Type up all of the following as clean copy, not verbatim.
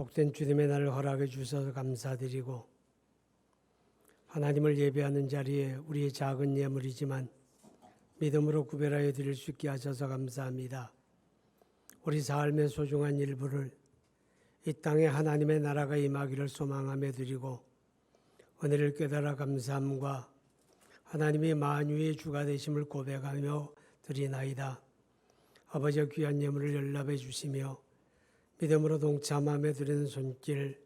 복된 주님의 날을 허락해 주셔서 감사드리고 하나님을 예배하는 자리에 우리의 작은 예물이지만 믿음으로 구별하여 드릴 수 있게 하셔서 감사합니다. 우리 삶의 소중한 일부를 이 땅에 하나님의 나라가 임하기를 소망하며 드리고 은혜를 깨달아 감사함과 하나님의 만유의 주가 되심을 고백하며 드리나이다. 아버지의 귀한 예물을 연락해 주시며 믿음으로 동참하며 드리는 손길,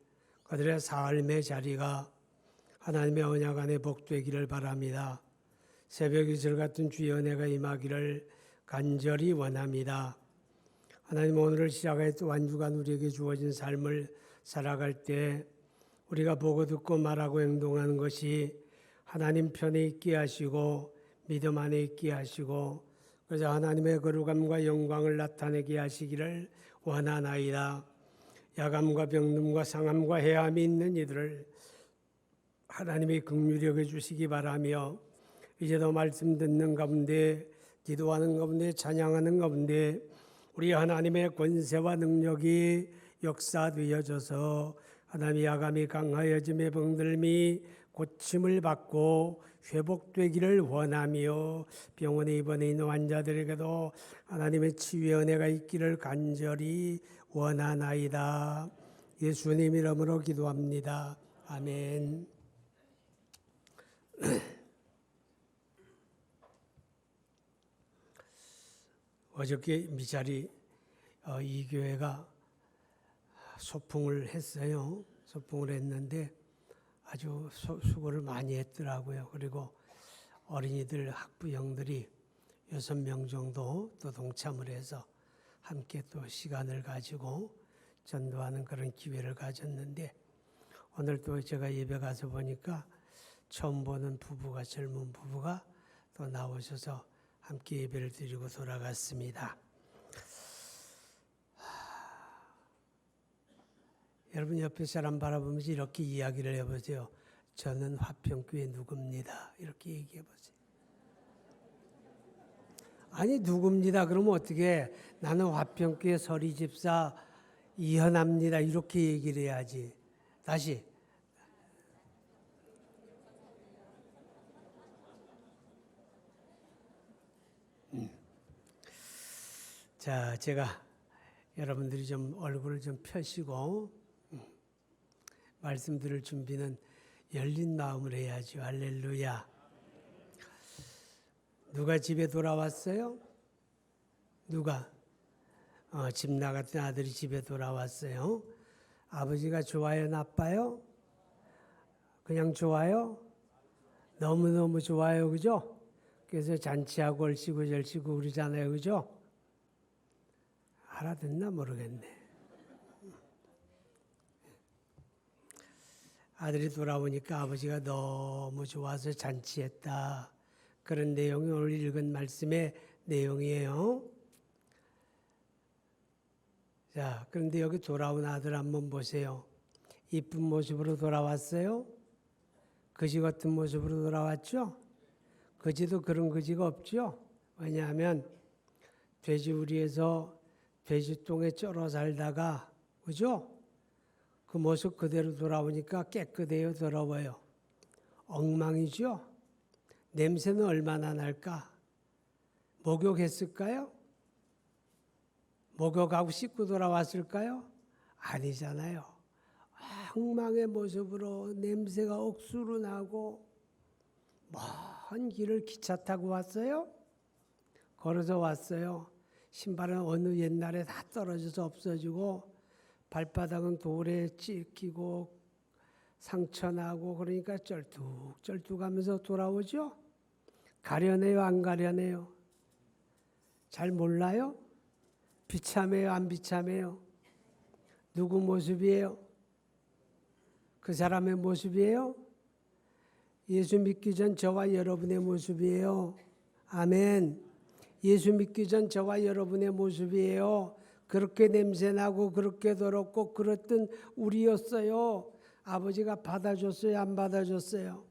그들의 삶의 자리가 하나님의 언약 안에 복되기를 바랍니다. 새벽 이슬 같은 주의 은혜가 임하기를 간절히 원합니다. 하나님, 오늘을 시작해 또 한 주간 우리에게 주어진 삶을 살아갈 때 우리가 보고 듣고 말하고 행동하는 것이 하나님 편에 있게 하시고 믿음 안에 있게 하시고 그래서 하나님의 거룩함과 영광을 나타내게 하시기를 원하나이다. 야감과 병듦과 상함과 해함이 있는 이들을 하나님의 긍휼히 여겨 주시기 바라며 이제도 말씀 듣는 가운데 기도하는 가운데 찬양하는 가운데 우리 하나님의 권세와 능력이 역사되어져서 하나님의 야감이 강하여짐의 병들미 고침을 받고 회복되기를 원하며 병원에 입원해 있는 환자들에게도 하나님의 치유의 은혜가 있기를 간절히 원하나이다. 예수님 이름으로 기도합니다. 아멘. 어저께 미자리 이 교회가 소풍을 했어요. 소풍을 했는데 아주 수고를 많이 했더라고요. 그리고 어린이들 학부형들이 6명 정도 또 동참을 해서 함께 또 시간을 가지고 전도하는 그런 기회를 가졌는데 오늘 또 제가 예배 가서 보니까 처음 보는 부부가 젊은 부부가 또 나오셔서 함께 예배를 드리고 돌아갔습니다. 여러분 옆에 사람 바라보면서 이렇게 이야기를 해보세요. 저는 화평교회 누굽니다. 이렇게 얘기해보세요. 아니 누굽니다. 그러면 어떻게 나는 화평교회 서리집사 이현아입니다. 이렇게 얘기를 해야지. 다시. 자, 제가 여러분들이 좀 얼굴을 좀 펴시고 말씀 들을 준비는 열린 마음으로 해야죠. 할렐루야. 누가 집에 돌아왔어요? 누가? 집 나갔던 아들이 집에 돌아왔어요. 아버지가 좋아요? 나빠요? 그냥 좋아요? 너무너무 좋아요. 그죠? 그래서 잔치하고 얼씨구 절씨구 그러잖아요. 그죠? 알아듣나 모르겠네. 아들이 돌아오니까 아버지가 너무 좋아서 잔치했다. 그런 내용이 오늘 읽은 말씀의 내용이에요. 자, 그런데 여기 돌아온 아들 한번 보세요. 이쁜 모습으로 돌아왔어요? 거지 같은 모습으로 돌아왔죠? 거지도 그런 거지가 없죠? 왜냐하면 돼지우리에서 돼지똥에 쩔어 살다가, 그죠? 그 모습 그대로 돌아오니까 깨끗해요, 더러워요? 엉망이죠? 냄새는 얼마나 날까? 목욕했을까요? 목욕하고 씻고 돌아왔을까요? 아니잖아요. 엉망의 모습으로 냄새가 억수로 나고 먼 길을 기차 타고 왔어요? 걸어서 왔어요? 신발은 어느 옛날에 다 떨어져서 없어지고 발바닥은 돌에 찍히고 상처나고 그러니까 쩔뚝쩔뚝하면서 돌아오죠? 가려내요? 안 가려내요? 잘 몰라요? 비참해요? 안 비참해요? 누구 모습이에요? 그 사람의 모습이에요? 예수 믿기 전 저와 여러분의 모습이에요. 아멘. 예수 믿기 전 저와 여러분의 모습이에요. 그렇게 냄새나고 그렇게 더럽고 그랬던 우리였어요. 아버지가 받아줬어요? 안 받아줬어요?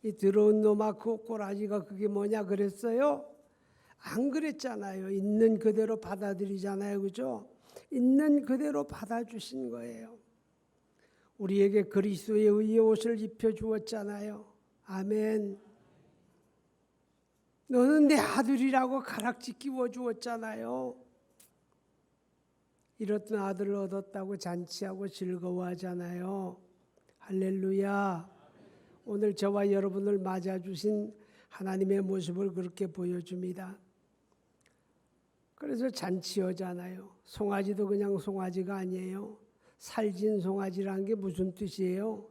이 더러운 놈아 그 꼬라지가 그게 뭐냐 그랬어요? 안 그랬잖아요. 있는 그대로 받아들이잖아요. 그죠? 있는 그대로 받아주신 거예요. 우리에게 그리스도의 의의 옷을 입혀 주었잖아요. 아멘. 너는 내 아들이라고 가락지 끼워 주었잖아요. 이렇던 아들을 얻었다고 잔치하고 즐거워하잖아요. 할렐루야. 오늘 저와 여러분을 맞아주신 하나님의 모습을 그렇게 보여줍니다. 그래서 잔치하잖아요. 송아지도 그냥 송아지가 아니에요. 살진 송아지라는 게 무슨 뜻이에요?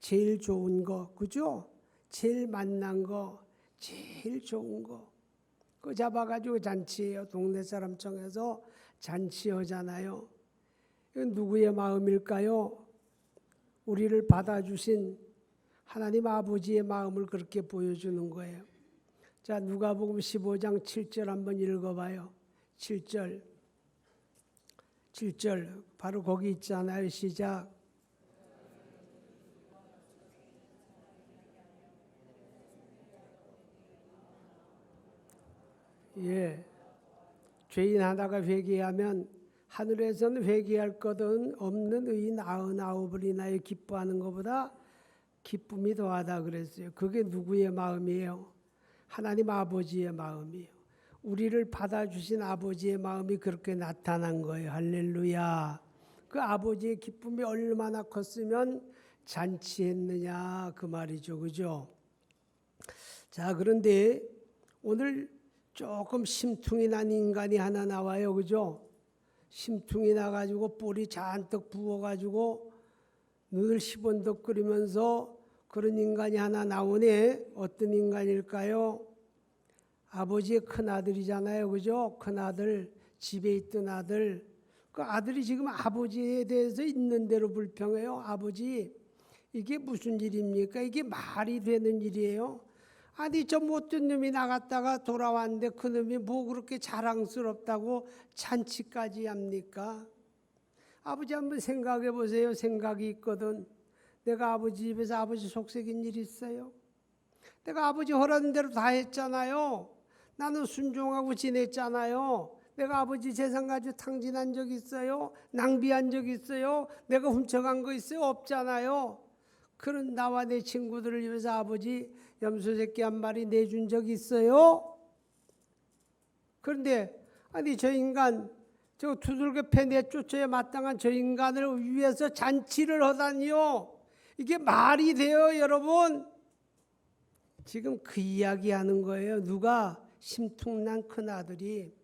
제일 좋은 거, 그죠? 제일 맛난 거, 제일 좋은 거. 그거 잡아가지고 잔치해요. 동네 사람 청해서 잔치하잖아요. 이건 누구의 마음일까요? 우리를 받아주신 하나님 아버지의 마음을 그렇게 보여주는 거예요. 자, 누가복음 15장 7절 한번 읽어봐요. 7절 바로 거기 있잖아요. 시작. 예, 죄인 하나가 회개하면 하늘에서는 회개할 것 없는 의인 99을 인하여 기뻐하는 것보다 기쁨이 더하다 그랬어요. 그게 누구의 마음이에요? 하나님 아버지의 마음이에요. 우리를 받아주신 아버지의 마음이 그렇게 나타난 거예요. 할렐루야. 그 아버지의 기쁨이 얼마나 컸으면 잔치했느냐 그 말이죠. 그죠? 자, 그런데 오늘 조금 심퉁이 난 인간이 하나 나와요. 그죠? 심퉁이 나가지고 뿔이 잔뜩 부어가지고 눈을 시번덕거리면서 그런 인간이 하나 나오네. 어떤 인간일까요? 아버지의 큰아들이잖아요. 그죠? 큰아들, 집에 있던 아들. 그 아들이 지금 아버지에 대해서 있는 대로 불평해요. 아버지, 이게 무슨 일입니까? 이게 말이 되는 일이에요? 아니, 저 못된 놈이 나갔다가 돌아왔는데 그 놈이 뭐 그렇게 자랑스럽다고 잔치까지 합니까? 아버지 한번 생각해 보세요. 생각이 있거든. 내가 아버지 집에서 아버지 속삭인 일 있어요? 내가 아버지 허락한 대로 다 했잖아요. 나는 순종하고 지냈잖아요. 내가 아버지 재산 가지고 탕진한 적 있어요? 낭비한 적 있어요? 내가 훔쳐간 거 있어요? 없잖아요. 그런 나와 내 친구들을 위해서 아버지 염소 새끼 한 마리 내준 적 있어요? 그런데 아니 저 인간 저 두들겨 패 내쫓아야 마땅한 저 인간을 위해서 잔치를 하다니요. 이게 말이 돼요, 여러분? 지금 그 이야기 하는 거예요. 누가? 심퉁난 큰아들이.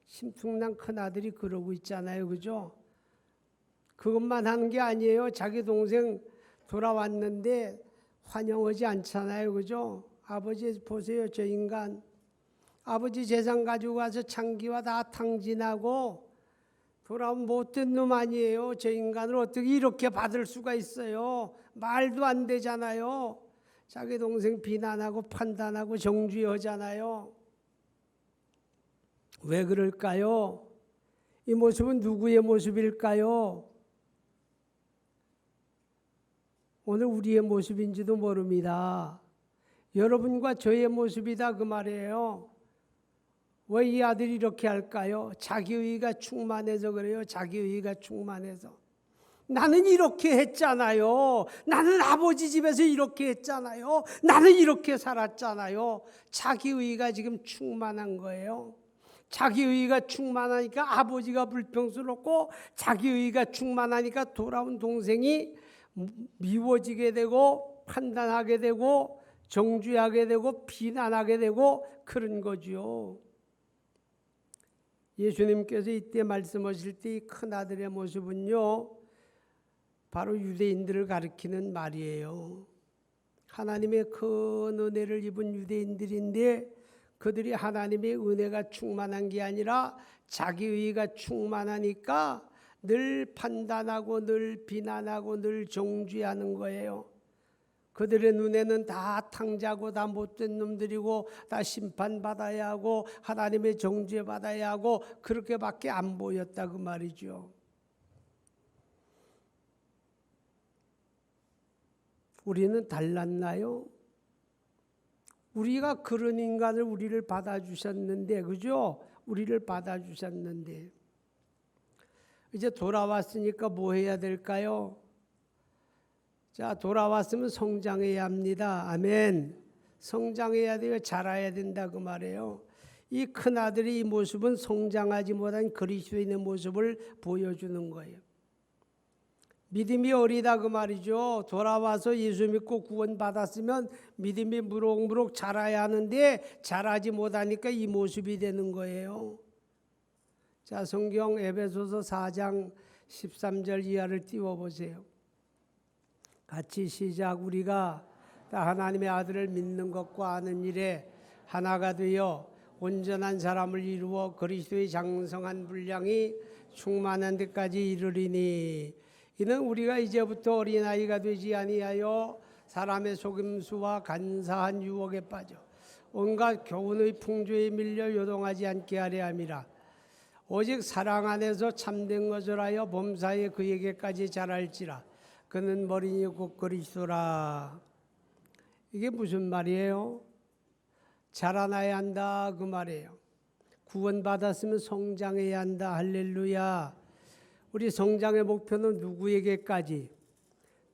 심퉁난 큰아들이 그러고 있잖아요. 그죠? 그것만 하는 게 아니에요. 자기 동생 돌아왔는데 환영하지 않잖아요. 그죠? 아버지 보세요. 저 인간. 아버지 재산 가지고 와서 창기와 다 탕진하고 돌아온 못된 놈 아니에요. 저 인간을 어떻게 이렇게 받을 수가 있어요. 말도 안 되잖아요. 자기 동생 비난하고 판단하고 정죄하잖아요. 왜 그럴까요? 이 모습은 누구의 모습일까요? 오늘 우리의 모습인지도 모릅니다. 여러분과 저의 모습이다 그 말이에요. 왜 이 아들이 이렇게 할까요? 자기의가 충만해서 그래요. 자기의가 충만해서. 나는 이렇게 했잖아요. 나는 아버지 집에서 이렇게 했잖아요. 나는 이렇게 살았잖아요. 자기의가 지금 충만한 거예요. 자기의가 충만하니까 아버지가 불평스럽고 자기의가 충만하니까 돌아온 동생이 미워지게 되고 판단하게 되고 정죄하게 되고 비난하게 되고 그런 거죠. 예수님께서 이때 말씀하실 때 이 큰아들의 모습은요. 바로 유대인들을 가리키는 말이에요. 하나님의 큰 은혜를 입은 유대인들인데 그들이 하나님의 은혜가 충만한 게 아니라 자기의가 충만하니까 늘 판단하고 늘 비난하고 늘 정죄하는 거예요. 그들의 눈에는 다 탕자고 다 못된 놈들이고 다 심판받아야 하고 하나님의 정죄받아야 하고 그렇게밖에 안 보였다 그 말이죠. 우리는 달랐나요? 우리가 그런 인간을 우리를 받아주셨는데 그죠? 우리를 받아주셨는데 이제 돌아왔으니까 뭐 해야 될까요? 자, 돌아왔으면 성장해야 합니다. 아멘. 성장해야 돼요. 자라야 된다 그 말이에요. 이 큰아들의 이 모습은 성장하지 못한 그리스도인의 모습을 보여주는 거예요. 믿음이 어리다 그 말이죠. 돌아와서 예수 믿고 구원받았으면 믿음이 무럭무럭 자라야 하는데 자라지 못하니까 이 모습이 되는 거예요. 자, 성경 에베소서 4장 13절 이하를 띄워보세요. 같이 시작. 우리가 하나님의 아들을 믿는 것과 아는 일에 하나가 되어 온전한 사람을 이루어 그리스도의 장성한 분량이 충만한 데까지 이르리니, 이는 우리가 이제부터 어린아이가 되지 아니하여 사람의 속임수와 간사한 유혹에 빠져 온갖 교훈의 풍조에 밀려 요동하지 않게 하려 함이라. 오직 사랑 안에서 참된 것을 하여 범사에 그에게까지 자랄지라. 그는 머리니 곧 그리스도라. 이게 무슨 말이에요? 자라나야 한다 그 말이에요. 구원받았으면 성장해야 한다. 할렐루야. 우리 성장의 목표는 누구에게까지?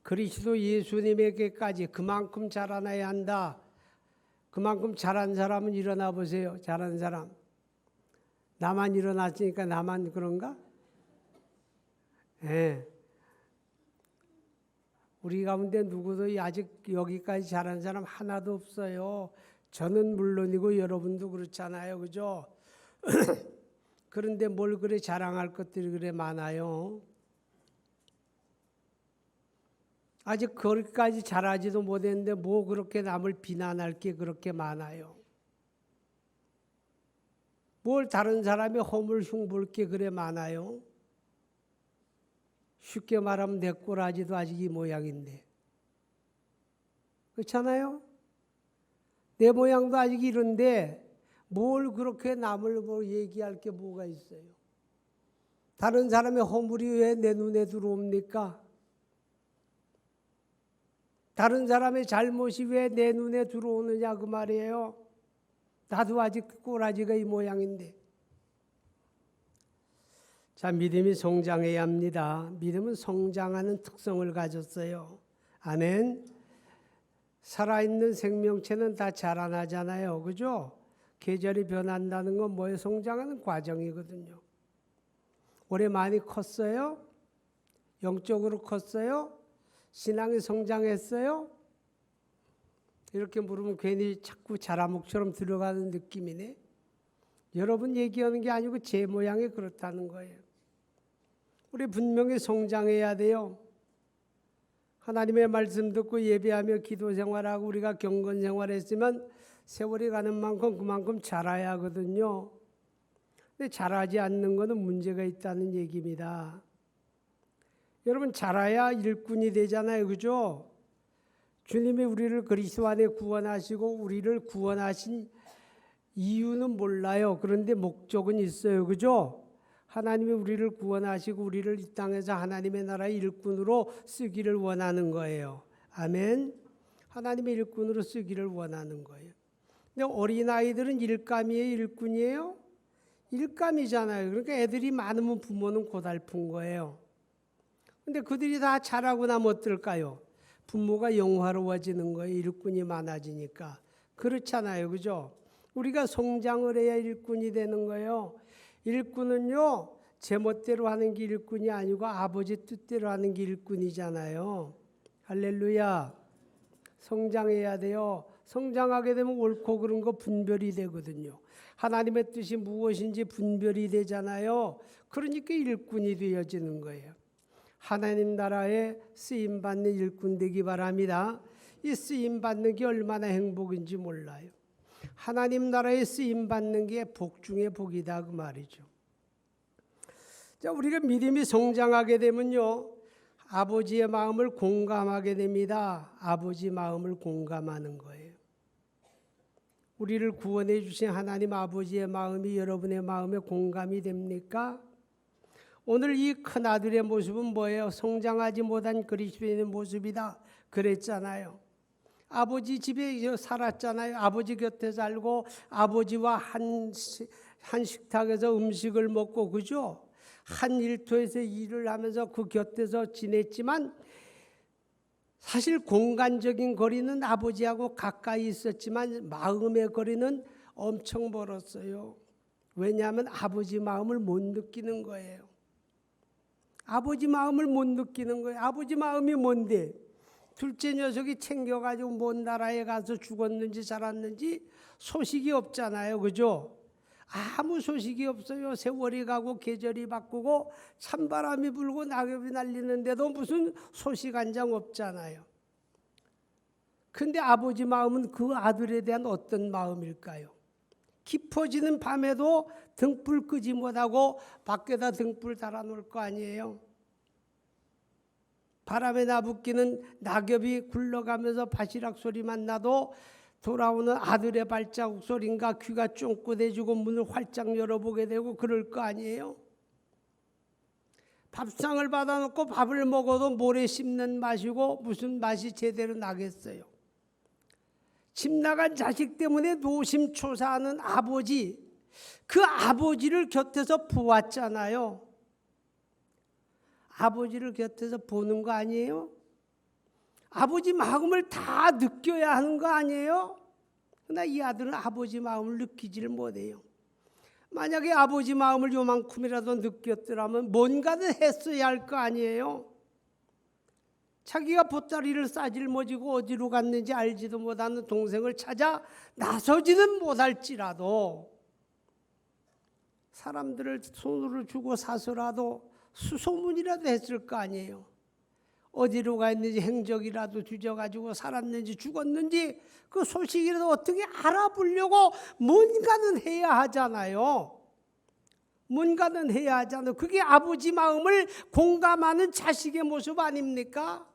그리스도 예수님에게까지 그만큼 자라나야 한다. 그만큼 자란 사람은 일어나 보세요. 자란 사람. 나만 일어났으니까 나만 그런가? 예. 우리 가운데 누구도 아직 여기까지 자란 사람 하나도 없어요. 저는 물론이고 여러분도 그렇잖아요. 그죠? 그런데 뭘 그래 자랑할 것들이 그래 많아요. 아직 거기까지 자라지도 못했는데 뭐 그렇게 남을 비난할 게 그렇게 많아요. 뭘 다른 사람이 허물 흉볼 게 그래 많아요. 쉽게 말하면 내 꼬라지도 아직 이 모양인데. 그렇잖아요? 내 모양도 아직 이런데 뭘 그렇게 남을 뭐 얘기할 게 뭐가 있어요? 다른 사람의 허물이 왜 내 눈에 들어옵니까? 다른 사람의 잘못이 왜 내 눈에 들어오느냐 그 말이에요. 나도 아직 꼬라지가 이 모양인데. 자, 믿음이 성장해야 합니다. 믿음은 성장하는 특성을 가졌어요. 아멘. 살아있는 생명체는 다 자라나잖아요. 그죠? 계절이 변한다는 건 뭐예요? 성장하는 과정이거든요. 올해 많이 컸어요? 영적으로 컸어요? 신앙이 성장했어요? 이렇게 물으면 괜히 자꾸 자라목처럼 들어가는 느낌이네. 여러분 얘기하는 게 아니고 제 모양이 그렇다는 거예요. 우리 분명히 성장해야 돼요. 하나님의 말씀 듣고 예배하며 기도 생활하고 우리가 경건 생활했으면 세월이 가는 만큼 그만큼 자라야 하거든요. 근데 자라지 않는 것은 문제가 있다는 얘기입니다. 여러분 자라야 일꾼이 되잖아요. 그죠? 주님이 우리를 그리스도 안에 구원하시고 우리를 구원하신 이유는 몰라요. 그런데 목적은 있어요. 그죠? 하나님이 우리를 구원하시고 우리를 이 땅에서 하나님의 나라의 일꾼으로 쓰기를 원하는 거예요. 아멘. 하나님의 일꾼으로 쓰기를 원하는 거예요. 근데 어린아이들은 일감이에요? 일꾼이에요? 일감이잖아요. 그러니까 애들이 많으면 부모는 고달픈 거예요. 근데 그들이 다 자라고 나면 어떨까요? 부모가 영화로워지는 거예요. 일꾼이 많아지니까. 그렇잖아요. 그죠? 우리가 성장을 해야 일꾼이 되는 거예요. 일꾼은요, 제멋대로 하는 게 일꾼이 아니고 아버지 뜻대로 하는 게 일꾼이잖아요. 할렐루야. 성장해야 돼요. 성장하게 되면 옳고 그른 거 분별이 되거든요. 하나님의 뜻이 무엇인지 분별이 되잖아요. 그러니까 일꾼이 되어지는 거예요. 하나님 나라에 쓰임받는 일꾼 되기 바랍니다. 이 쓰임받는 게 얼마나 행복인지 몰라요. 하나님 나라에 쓰임받는 게 복 중에 복이다 그 말이죠. 자, 우리가 믿음이 성장하게 되면요, 아버지의 마음을 공감하게 됩니다. 아버지 마음을 공감하는 거예요. 우리를 구원해 주신 하나님 아버지의 마음이 여러분의 마음에 공감이 됩니까? 오늘 이 큰아들의 모습은 뭐예요? 성장하지 못한 그리스도인의 모습이다 그랬잖아요. 아버지 집에 살았잖아요. 아버지 곁에 살고 아버지와 한 식탁에서 음식을 먹고, 그죠? 한 일터에서 일을 하면서 그 곁에서 지냈지만 사실 공간적인 거리는 아버지하고 가까이 있었지만 마음의 거리는 엄청 멀었어요. 왜냐하면 아버지 마음을 못 느끼는 거예요. 아버지 마음을 못 느끼는 거예요. 아버지 마음이 뭔데? 둘째 녀석이 챙겨가지고 먼 나라에 가서 죽었는지 살았는지 소식이 없잖아요. 그죠? 아무 소식이 없어요. 세월이 가고 계절이 바꾸고 찬바람이 불고 낙엽이 날리는데도 무슨 소식 한 장 없잖아요. 근데 아버지 마음은 그 아들에 대한 어떤 마음일까요? 깊어지는 밤에도 등불 끄지 못하고 밖에다 등불 달아놓을 거 아니에요. 바람에 나부끼는 낙엽이 굴러가면서 바시락 소리만 나도 돌아오는 아들의 발자국 소리인가 귀가 쫑긋해지고 문을 활짝 열어보게 되고 그럴 거 아니에요. 밥상을 받아놓고 밥을 먹어도 모래 씹는 맛이고 무슨 맛이 제대로 나겠어요. 집 나간 자식 때문에 노심초사하는 아버지, 그 아버지를 곁에서 보았잖아요. 아버지를 곁에서 보는 거 아니에요? 아버지 마음을 다 느껴야 하는 거 아니에요? 그러나 이 아들은 아버지 마음을 느끼지를 못해요. 만약에 아버지 마음을 요만큼이라도 느꼈더라면 뭔가는 했어야 할 거 아니에요? 자기가 보따리를 싸질머지고 어디로 갔는지 알지도 못하는 동생을 찾아 나서지는 못할지라도 사람들을 손으로 주고 사서라도 수소문이라도 했을 거 아니에요. 어디로 가 있는지 행적이라도 뒤져가지고 살았는지 죽었는지 그 소식이라도 어떻게 알아보려고 뭔가는 해야 하잖아요. 뭔가는 해야 하잖아요. 그게 아버지 마음을 공감하는 자식의 모습 아닙니까?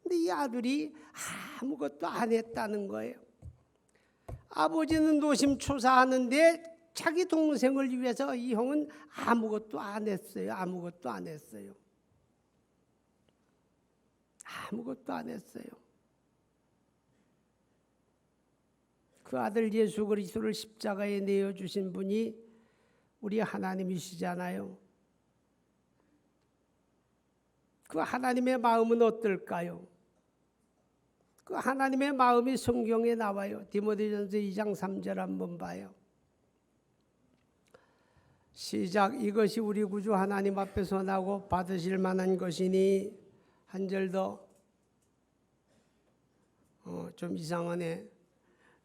근데 이 아들이 아무것도 안 했다는 거예요. 아버지는 노심초사하는데 자기 동생을 위해서 이 형은 아무것도 안 했어요. 아무것도 안 했어요. 아무것도 안 했어요. 그 아들 예수 그리스도를 십자가에 내어주신 분이 우리 하나님이시잖아요. 그 하나님의 마음은 어떨까요? 그 하나님의 마음이 성경에 나와요. 디모데전서 2장 3절 한번 봐요. 시작. 이것이 우리 구주 하나님 앞에서 나고 받으실 만한 것이니. 한 절 더. 좀 이상하네.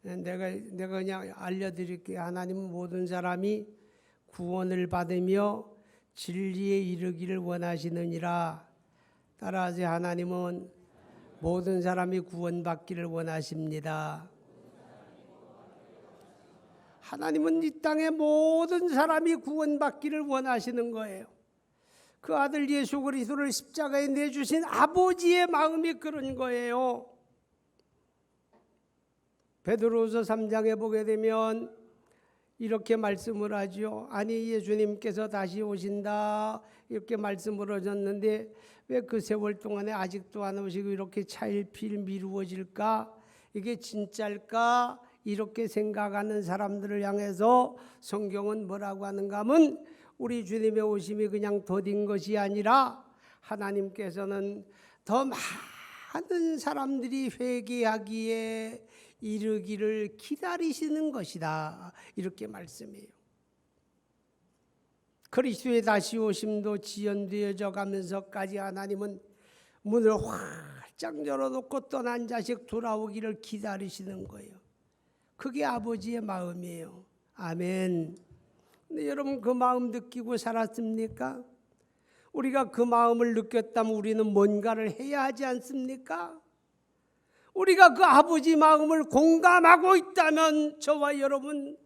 내가 그냥 알려드릴게요. 하나님은 모든 사람이 구원을 받으며 진리에 이르기를 원하시느니라. 따라하세요. 하나님은 모든 사람이 구원받기를 원하십니다. 하나님은 이 땅의 모든 사람이 구원받기를 원하시는 거예요. 그 아들 예수 그리스도를 십자가에 내주신 아버지의 마음이 그런 거예요. 베드로후서 3장에 보게 되면 이렇게 말씀을 하죠. 아니 예수님께서 다시 오신다 이렇게 말씀을 하셨는데 왜 그 세월 동안에 아직도 안 오시고 이렇게 차일피일 미루어질까? 이게 진짜일까? 이렇게 생각하는 사람들을 향해서 성경은 뭐라고 하는가 하면 우리 주님의 오심이 그냥 더딘 것이 아니라 하나님께서는 더 많은 사람들이 회개하기에 이르기를 기다리시는 것이다. 이렇게 말씀해요. 그리스도의 다시 오심도 지연되어져 가면서까지 하나님은 문을 활짝 열어놓고 떠난 자식 돌아오기를 기다리시는 거예요. 그게 아버지의 마음이에요. 아멘. 근데 여러분 그 마음 느끼고 살았습니까? 우리가 그 마음을 느꼈다면 우리는 뭔가를 해야 하지 않습니까? 우리가 그 아버지 마음을 공감하고 있다면 저와 여러분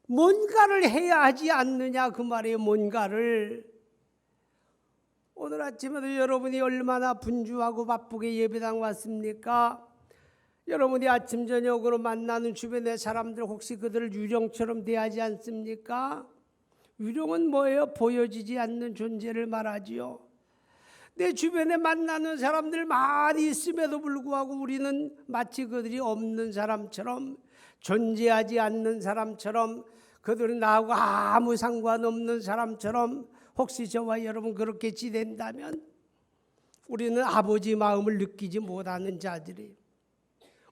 뭔가를 해야 하지 않느냐 그 말이에요. 뭔가를. 오늘 아침에도 여러분이 얼마나 분주하고 바쁘게 예배당 왔습니까? 여러분이 아침 저녁으로 만나는 주변의 사람들 혹시 그들을 유령처럼 대하지 않습니까? 유령은 뭐예요? 보여지지 않는 존재를 말하지요. 내 주변에 만나는 사람들 많이 있음에도 불구하고 우리는 마치 그들이 없는 사람처럼 존재하지 않는 사람처럼 그들은 나하고 아무 상관없는 사람처럼 혹시 저와 여러분 그렇게 지낸다면 우리는 아버지 마음을 느끼지 못하는 자들이에요.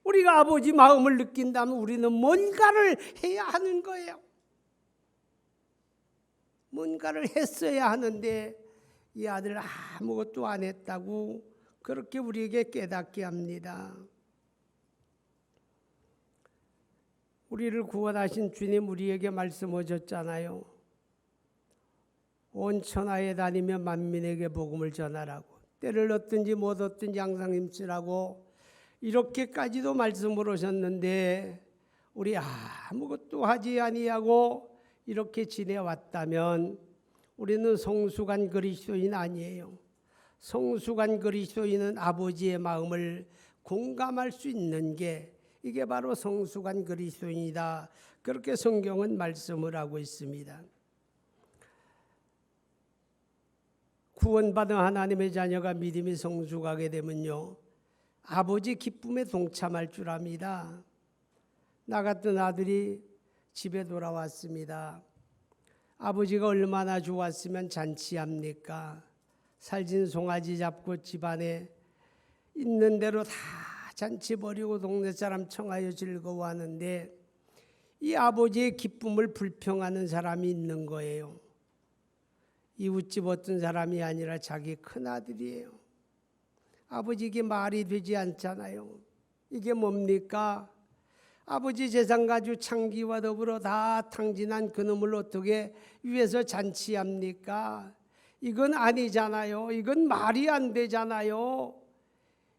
우리가 아버지 마음을 느낀다면 우리는 뭔가를 해야 하는 거예요. 뭔가를 했어야 하는데 이 아들 아무것도 안 했다고 그렇게 우리에게 깨닫게 합니다. 우리를 구원하신 주님 우리에게 말씀하셨잖아요. 온 천하에 다니며 만민에게 복음을 전하라고, 때를 얻든지 못 얻든지 항상 힘쓰라고 이렇게까지도 말씀을 하셨는데 우리 아무것도 하지 아니하고 이렇게 지내왔다면 우리는 성숙한 그리스도인 아니에요. 성숙한 그리스도인은 아버지의 마음을 공감할 수 있는 게 이게 바로 성숙한 그리스도인이다. 그렇게 성경은 말씀을 하고 있습니다. 구원받은 하나님의 자녀가 믿음이 성숙하게 되면요, 아버지 기쁨에 동참할 줄 압니다. 나 같은 아들이 집에 돌아왔습니다. 아버지가 얼마나 좋았으면 잔치합니까? 살진 송아지 잡고 집안에 있는 대로 다 잔치 벌이고 동네 사람 청하여 즐거워하는데 이 아버지의 기쁨을 불평하는 사람이 있는 거예요. 이웃집 어떤 사람이 아니라 자기 큰아들이에요. 아버지 이게 말이 되지 않잖아요. 이게 뭡니까? 아버지 재산 가지고 창기와 더불어 다 탕진한 그놈을 어떻게 위해서 잔치합니까? 이건 아니잖아요. 이건 말이 안 되잖아요.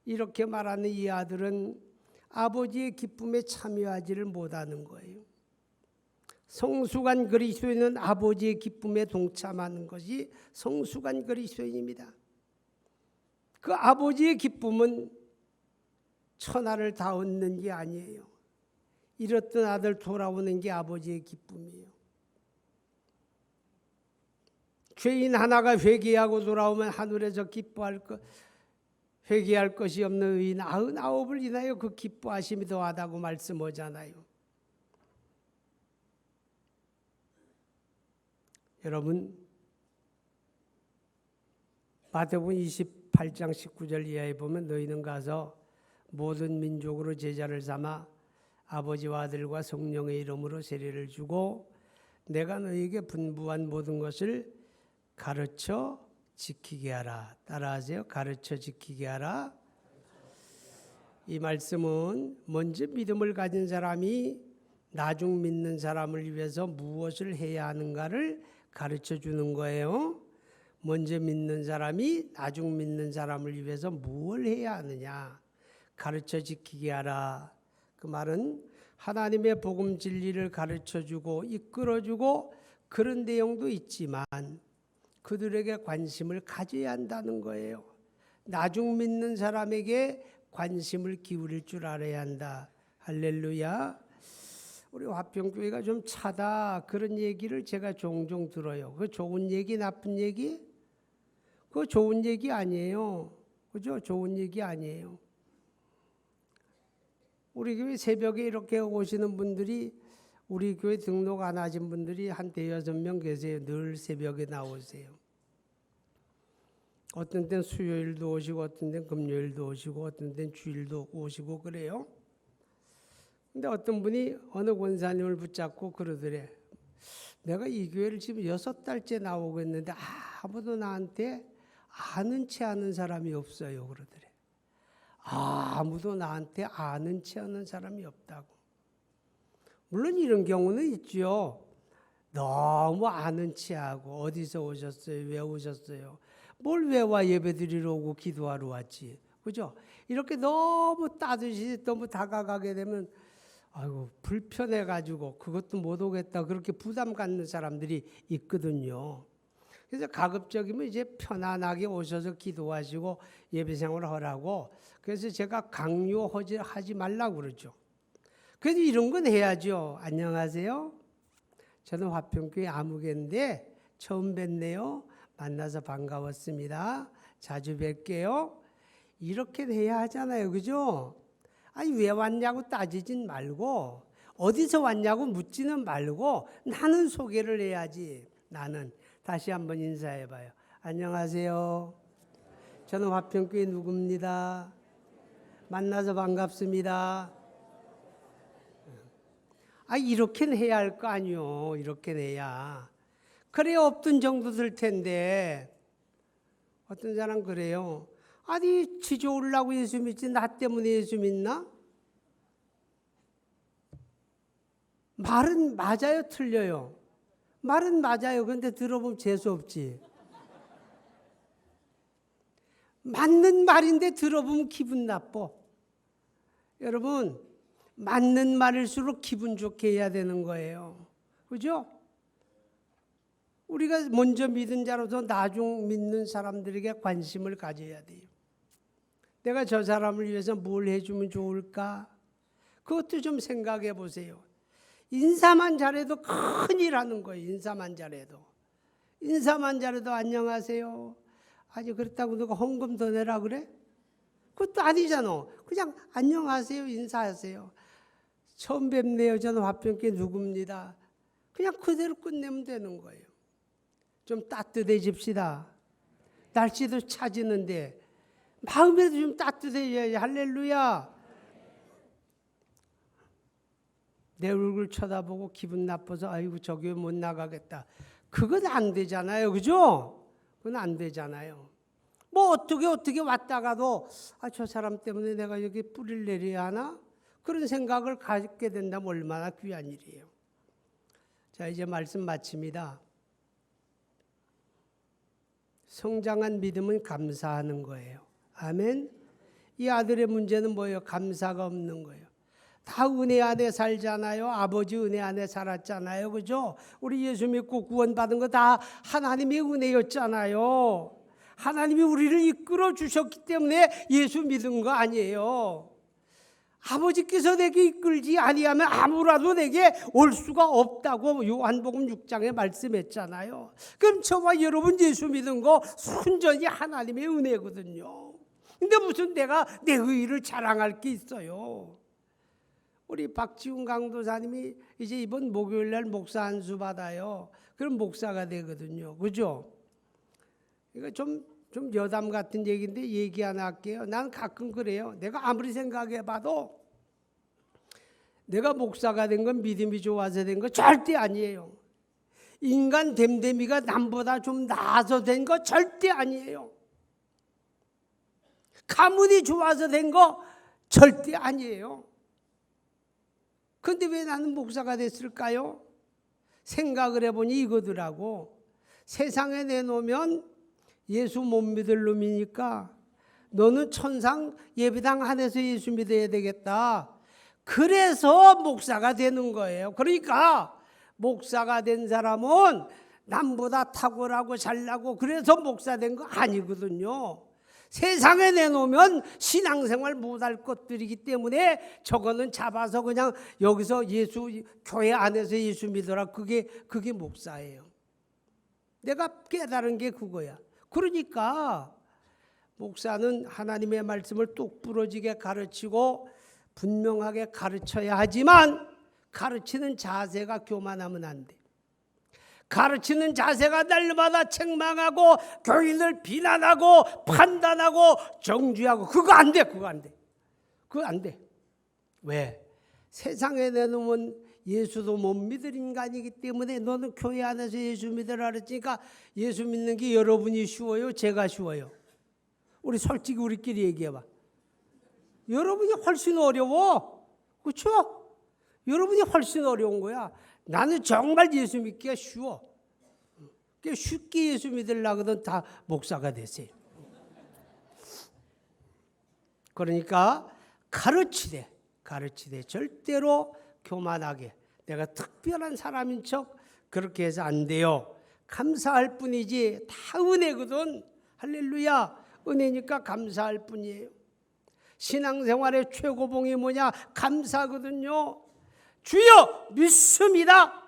이렇게 말하는 이 아들은 아버지의 기쁨에 참여하지를 못하는 거예요. 성숙한 그리스도인은 아버지의 기쁨에 동참하는 것이 성숙한 그리스도인입니다. 그 아버지의 기쁨은 천하를 다 얻는 게 아니에요. 잃었던 아들 돌아오는 게 아버지의 기쁨이에요. 죄인 하나가 회개하고 돌아오면 하늘에서 기뻐할 것, 회개할 것이 없는 의인 99을 인하여 그 기뻐하심이 더하다고 말씀하잖아요. 여러분, 마태복음 28장 19절 이하에 보면 너희는 가서 모든 민족으로 제자를 삼아 아버지와 아들과 성령의 이름으로 세례를 주고 내가 너희에게 분부한 모든 것을 가르쳐 지키게 하라. 따라하세요. 가르쳐 지키게 하라. 이 말씀은 먼저 믿음을 가진 사람이 나중 믿는 사람을 위해서 무엇을 해야 하는가를 가르쳐 주는 거예요. 먼저 믿는 사람이 나중 믿는 사람을 위해서 무엇을 해야 하느냐. 가르쳐 지키게 하라. 그 말은 하나님의 복음 진리를 가르쳐주고 이끌어주고 그런 내용도 있지만 그들에게 관심을 가져야 한다는 거예요. 나중 믿는 사람에게 관심을 기울일 줄 알아야 한다. 할렐루야. 우리 화평교회가 좀 차다 그런 얘기를 제가 종종 들어요. 그 좋은 얘기 나쁜 얘기? 그거 좋은 얘기 아니에요. 그죠? 좋은 얘기 아니에요. 우리 교회 새벽에 이렇게 오시는 분들이 우리 교회 등록 안 하신 분들이 한 5-6명 계세요. 늘 새벽에 나오세요. 어떤 때는 수요일도 오시고 어떤 때는 금요일도 오시고 어떤 때는 주일도 오시고 그래요. 근데 어떤 분이 어느 권사님을 붙잡고 그러더래. 내가 이 교회를 지금 6달째 나오고 있는데 아무도 나한테 아는 체 아는 사람이 없어요. 그러더래. 아무도 나한테 아는 체 아는 사람이 없다고. 물론 이런 경우는 있죠. 너무 아는 체하고 어디서 오셨어요? 왜 오셨어요? 뭘 왜 와 예배드리러 오고 기도하러 왔지? 그죠? 이렇게 너무 따뜻이 너무 다가가게 되면 아이고 불편해가지고 그것도 못 오겠다 그렇게 부담 갖는 사람들이 있거든요. 그래서 가급적이면 이제 편안하게 오셔서 기도하시고 예배생활을 하라고 그래서 제가 강요하지 말라고 그러죠. 그래도 이런 건 해야죠. 안녕하세요. 저는 화평교회 아무개인데 처음 뵙네요. 만나서 반가웠습니다. 자주 뵐게요. 이렇게 해야 하잖아요. 그죠? 아니 왜 왔냐고 따지진 말고 어디서 왔냐고 묻지는 말고 나는 소개를 해야지. 나는 다시 한번 인사해봐요. 안녕하세요. 저는 화평교회 누구입니다. 만나서 반갑습니다. 이렇게는 해야 할 거 아니요. 이렇게는 해야. 그래야 없던 정도 들 텐데 어떤 사람 그래요. 아니 지져 올라고 예수 믿지 나 때문에 예수 믿나? 말은 맞아요, 틀려요? 말은 맞아요. 그런데 들어보면 재수 없지. 맞는 말인데 들어보면 기분 나빠. 여러분, 맞는 말일수록 기분 좋게 해야 되는 거예요. 그죠? 우리가 먼저 믿은 자로서 나중 믿는 사람들에게 관심을 가져야 돼요. 내가 저 사람을 위해서 뭘 해주면 좋을까? 그것도 좀 생각해 보세요. 인사만 잘해도 큰일 하는 거예요. 인사만 잘해도. 인사만 잘해도 안녕하세요. 아니 그렇다고 누가 헌금 더 내라 그래? 그것도 아니잖아. 그냥 안녕하세요 인사하세요. 처음 뵙네요. 저는 화평교회 누구입니다. 그냥 그대로 끝내면 되는 거예요. 좀 따뜻해집시다. 날씨도 차지는데 마음에도 좀 따뜻해져야지. 할렐루야. 내 얼굴 쳐다보고 기분 나빠서 아이고 저 교회 못 나가겠다. 그건 안 되잖아요. 그죠? 그건 안 되잖아요. 뭐 어떻게 왔다가도 저 사람 때문에 내가 여기 뿌리를 내려야 하나? 그런 생각을 갖게 된다면 얼마나 귀한 일이에요. 자, 이제 말씀 마칩니다. 성장한 믿음은 감사하는 거예요. 아멘. 이 아들의 문제는 뭐예요? 감사가 없는 거예요. 다 은혜 안에 살잖아요. 아버지 은혜 안에 살았잖아요. 그죠? 우리 예수 믿고 구원받은 거 다 하나님의 은혜였잖아요. 하나님이 우리를 이끌어 주셨기 때문에 예수 믿은 거 아니에요. 아버지께서 내게 이끌지 아니하면 아무라도 내게 올 수가 없다고 요한복음 6장에 말씀했잖아요. 그럼 저와 여러분 예수 믿은 거 순전히 하나님의 은혜거든요. 근데 무슨 내가 내 의의를 자랑할 게 있어요. 우리 박지훈 강도사님이 이제 이번 목요일 날 목사 안수 받아요. 그럼 목사가 되거든요. 그죠? 이거 좀 여담 같은 얘기인데 얘기 하나 할게요. 난 가끔 그래요. 내가 아무리 생각해봐도 내가 목사가 된 건 믿음이 좋아서 된 거 절대 아니에요. 인간 됨됨이가 남보다 좀 나아서 된 거 절대 아니에요. 가문이 좋아서 된 거 절대 아니에요. 그런데 왜 나는 목사가 됐을까요? 생각을 해보니 이거더라고. 세상에 내놓으면 예수 못 믿을 놈이니까 너는 천상 예배당 안에서 예수 믿어야 되겠다. 그래서 목사가 되는 거예요. 그러니까 목사가 된 사람은 남보다 탁월하고 잘나고 그래서 목사 된 거 아니거든요. 세상에 내놓으면 신앙생활 못할 것들이기 때문에 저거는 잡아서 그냥 여기서 예수 교회 안에서 예수 믿어라. 그게 목사예요. 내가 깨달은 게 그거야. 그러니까 목사는 하나님의 말씀을 똑부러지게 가르치고 분명하게 가르쳐야 하지만 가르치는 자세가 교만하면 안 돼. 가르치는 자세가 날마다 책망하고 교인을 비난하고 판단하고 정죄하고 그거 안 돼. 그거 안 돼. 왜? 세상에 내놓으면 예수도 못 믿을 인간이기 때문에 너는 교회 안에서 예수 믿으라 그랬으니까 예수 믿는 게 여러분이 쉬워요? 제가 쉬워요? 우리 솔직히 우리끼리 얘기해봐. 여러분이 훨씬 어려워. 그렇죠? 여러분이 훨씬 어려운 거야. 나는 정말 예수 믿기가 쉬워. 쉽게 예수 믿으려거든 다 목사가 되세요. 그러니까 가르치되 절대로 교만하게 내가 특별한 사람인 척 그렇게 해서 안 돼요. 감사할 뿐이지 다 은혜거든. 할렐루야. 은혜니까 감사할 뿐이에요. 신앙생활의 최고봉이 뭐냐? 감사거든요. 주여 믿습니다.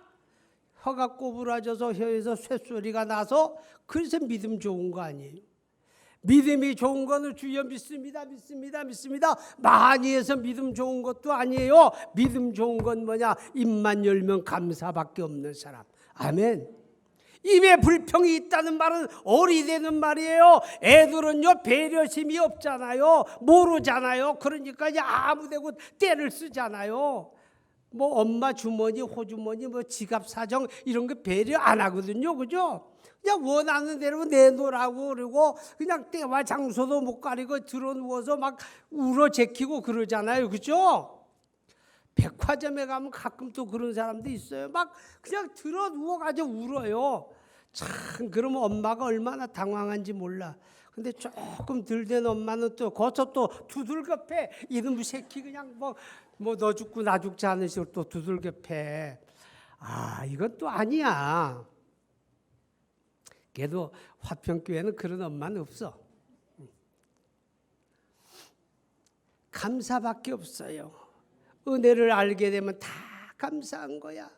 혀가 꼬부라져서 혀에서 쇳소리가 나서 그래서 믿음 좋은 거 아니에요. 믿음이 좋은 거는 주여 믿습니다. 많이 해서 믿음 좋은 것도 아니에요. 믿음 좋은 건 뭐냐? 입만 열면 감사밖에 없는 사람. 아멘. 입에 불평이 있다는 말은 어리 되는 말이에요. 애들은요 배려심이 없잖아요. 모르잖아요. 그러니까 이제 아무데고 때를 쓰잖아요. 뭐 엄마 주머니, 호주머니, 뭐 지갑 사정 이런 거 배려 안 하거든요. 그죠? 그냥 원하는 대로 내놓으라고 그러고 그냥 때와 장소도 못 가리고 들어 누워서 막 울어 제키고 그러잖아요. 그죠? 백화점에 가면 가끔 또 그런 사람도 있어요. 막 그냥 들어 누워가지고 울어요. 참 그러면 엄마가 얼마나 당황한지 몰라. 근데 조금 덜 된 엄마는 또 거기서 또 두들겨패. 이놈의 새끼 그냥 뭐 너 죽고 나 죽지 않은 식으로 또 두들겨패. 아 이건 또 아니야. 그래도 화평교회는 그런 엄마는 없어. 감사밖에 없어요. 은혜를 알게 되면 다 감사한 거야.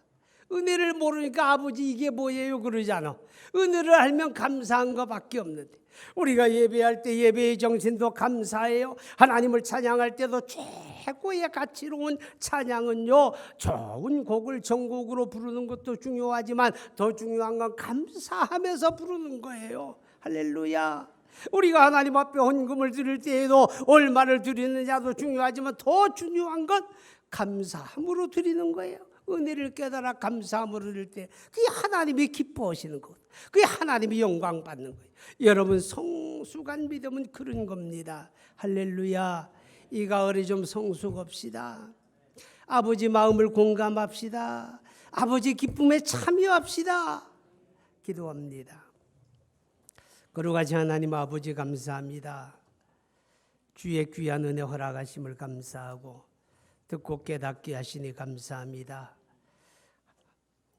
은혜를 모르니까 아버지 이게 뭐예요 그러잖아. 은혜를 알면 감사한 것밖에 없는데 우리가 예배할 때 예배의 정신도 감사해요. 하나님을 찬양할 때도 최고의 가치로운 찬양은요 좋은 곡을 전곡으로 부르는 것도 중요하지만 더 중요한 건 감사하면서 부르는 거예요. 할렐루야. 우리가 하나님 앞에 헌금을 드릴 때에도 얼마를 드리느냐도 중요하지만 더 중요한 건 감사함으로 드리는 거예요. 은혜를 깨달아 감사함으로 드릴 때 그게 하나님이 기뻐하시는 것, 그게 하나님이 영광 받는 거예요. 여러분 성숙한 믿음은 그런 겁니다. 할렐루야. 이 가을에 좀 성숙합시다. 아버지 마음을 공감합시다. 아버지 기쁨에 참여합시다. 기도합니다. 거룩하신 하나님 아버지 감사합니다. 주의 귀한 은혜 허락하심을 감사하고 듣고 깨닫게 하시니 감사합니다.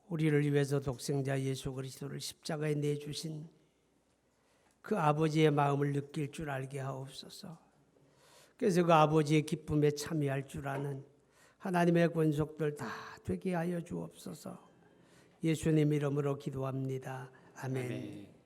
우리를 위해서 독생자 예수 그리스도를 십자가에 내주신 그 아버지의 마음을 느낄 줄 알게 하옵소서. 그래서 그 아버지의 기쁨에 참여할 줄 아는 하나님의 권속들 다 되게 하여 주옵소서. 예수님 이름으로 기도합니다. 아멘.